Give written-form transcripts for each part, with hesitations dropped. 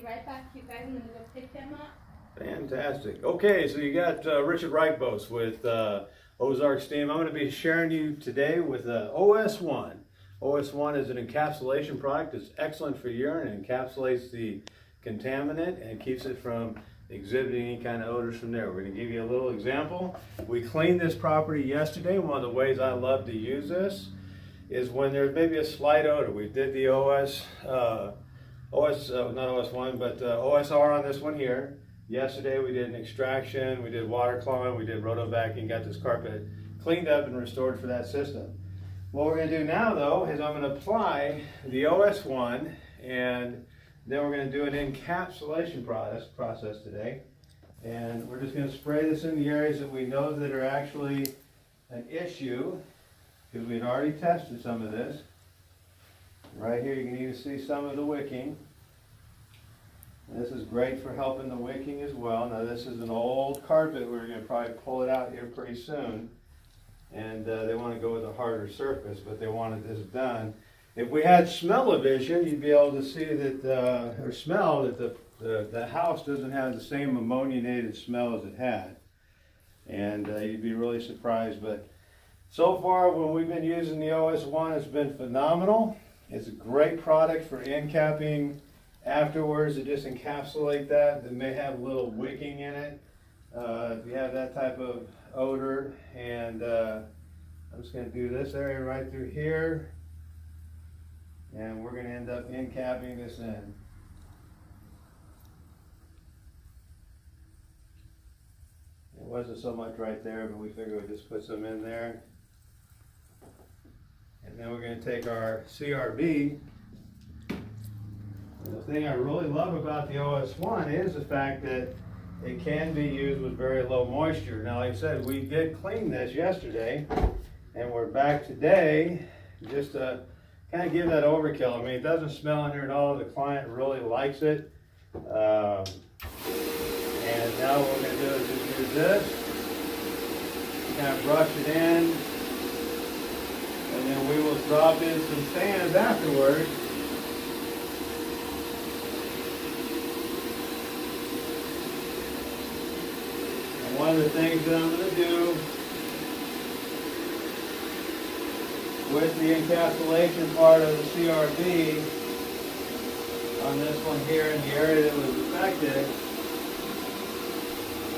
right back to you guys. I'm going to go pick them up. Fantastic. Okay, so you got Richard Reichbos with Ozark Steam. I'm going to be sharing you today with OS1. OS1 is an encapsulation product. It's excellent for urine. It encapsulates the contaminant and keeps it from exhibiting any kind of odors from there. We're going to give you a little example. We cleaned this property yesterday. One of the ways I love to use this is when there's maybe a slight odor. We did the not OS1, but OSR on this one here. Yesterday we did an extraction, we did water clawing, we did rotovacking, got this carpet cleaned up and restored for that system. What we're going to do now though is I'm going to apply the OS1 and then we're going to do an encapsulation process today. And we're just going to spray this in the areas that we know that are actually an issue because we'd already tested some of this. Right here you can even see some of the wicking. This is great for helping the wicking as well. Now this is an old carpet. We're going to probably pull it out here pretty soon. And they want to go with a harder surface, but they wanted this done. If we had smell-o-vision, you'd be able to see that, or smell that the house doesn't have the same ammoniated smell as it had. And you'd be really surprised. But so far, when we've been using the OS1, it's been phenomenal. It's a great product for end-capping afterwards to just encapsulate that. It may have a little wicking in it if you have that type of odor. And I'm just going to do this area right through here. And we're going to end up end-capping this in. It wasn't so much right there, but we figured we'd just put some in there. And then we're going to take our CRB. The thing I really love about the OS1 is the fact that it can be used with very low moisture. Now, like I said, we did clean this yesterday, and we're back today just to kind of give that overkill. I mean, it doesn't smell in here at all. The client really likes it. And now what we're going to do is just use this, kind of brush it in, and then we will drop in some sands afterwards. One of the things that I'm going to do with the encapsulation part of the CRB on this one here in the area that was affected,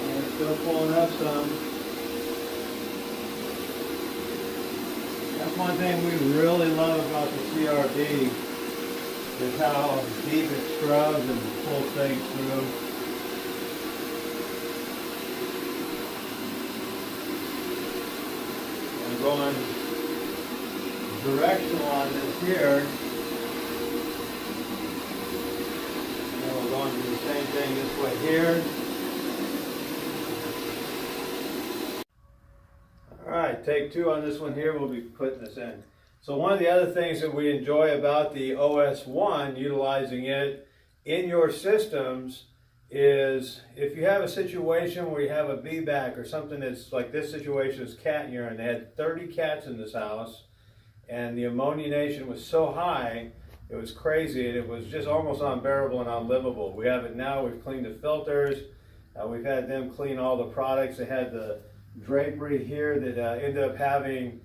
and it's still pulling up some. That's one thing we really love about the CRB is how deep it scrubs and pulls things through. Going directional on this here, and we're going to do the same thing this way here. Alright, take two on this one here. We'll be putting this in. So one of the other things that we enjoy about the OS1, utilizing it in your systems, is if you have a situation where you have a bee-back or something that's like this situation is cat urine. They had 30 cats in this house and the ammoniation was so high, it was crazy, and it was just almost unbearable and unlivable. We have it now. We've cleaned the filters. We've had them clean all the products. They had the drapery here that ended up having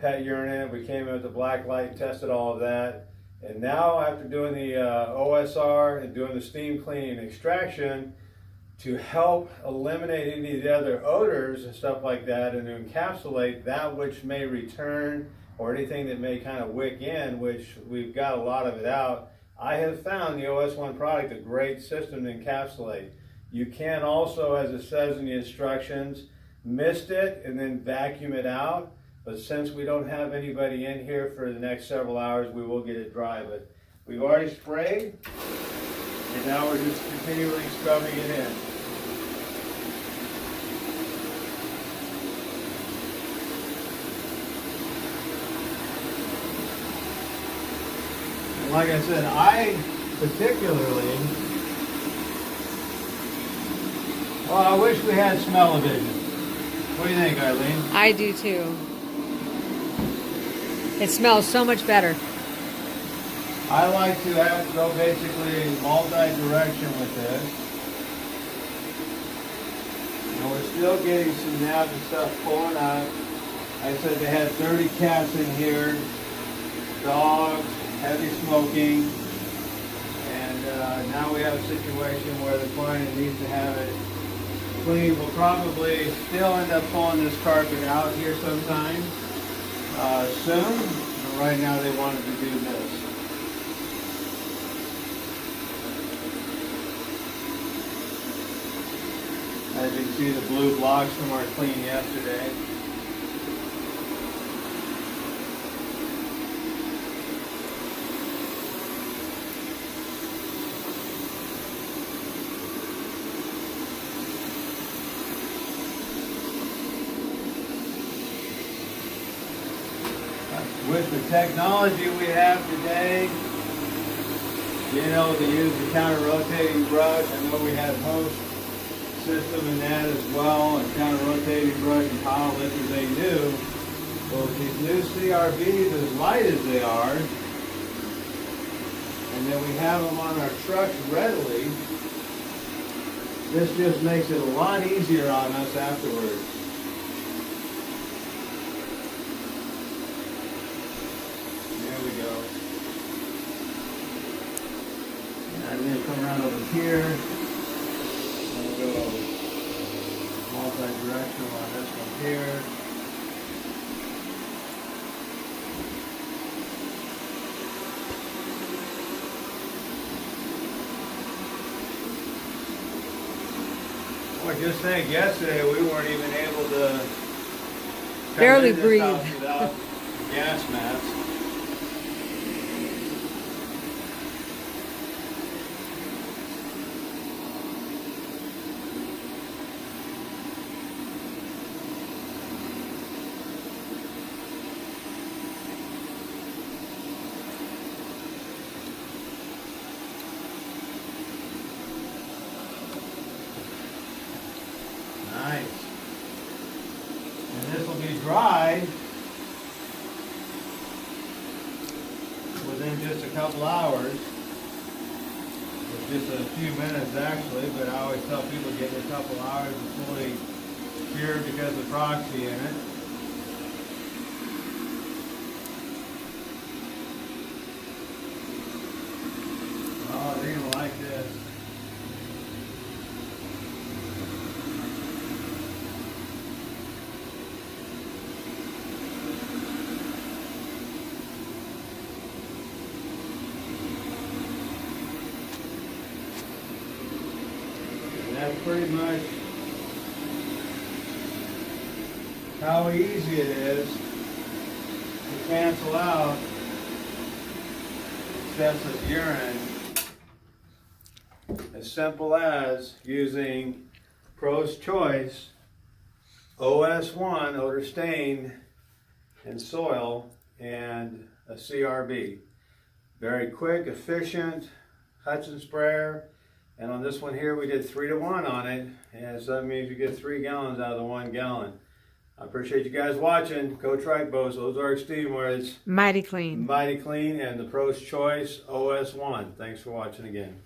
pet urine in it. We came in with the black light and tested all of that. And now, after doing the OSR and doing the steam cleaning and extraction, to help eliminate any of the other odors and stuff like that, and to encapsulate that which may return or anything that may kind of wick in, which we've got a lot of it out, I have found the OS1 product a great system to encapsulate. You can also, as it says in the instructions, mist it and then vacuum it out. But since we don't have anybody in here for the next several hours, we will get it dry. But we've already sprayed, and now we're just continually scrubbing it in. And like I said, I particularly, well, I wish we had smell-o-vision. What do you think, Eileen? I do too. It smells so much better. I like to have go basically multi-direction with this. And we're still getting some nasty stuff pulling out. I said they had 30 cats in here, dogs, heavy smoking, and now we have a situation where the client needs to have it clean. We'll probably still end up pulling this carpet out here sometime soon. But right now they wanted to do this. As you can see, the blue blocks from our clean yesterday. With the technology we have today, being able to use the counter-rotating brush, I know we had host system in that as well, and counter-rotating brush and pile lifters they do. Well, with these new CRBs, as light as they are, and then we have them on our trucks readily, this just makes it a lot easier on us afterwards. There we go. And I'm going to come around over here. We'll go multi-directional on this one here. Well, just think, yesterday we weren't even able to barely come in this breathe house without gas masks. Nice. And this will be dry within just a couple hours. It's just a few minutes actually, but I always tell people give it a couple hours to fully cure because of proxy in it. Oh, they're gonna like this. That's pretty much how easy it is to cancel out excessive urine. As simple as using ProsChoice OS1 odor stain and soil and a CRB. Very quick, efficient Hudson sprayer. And on this one here, we did 3-to-1 on it, and so that means you get 3 gallons out of the 1 gallon. I appreciate you guys watching. Coach Reichbos, Ozark Steamwear, it's mighty clean. Mighty Clean, and the ProsChoice OS1. Thanks for watching again.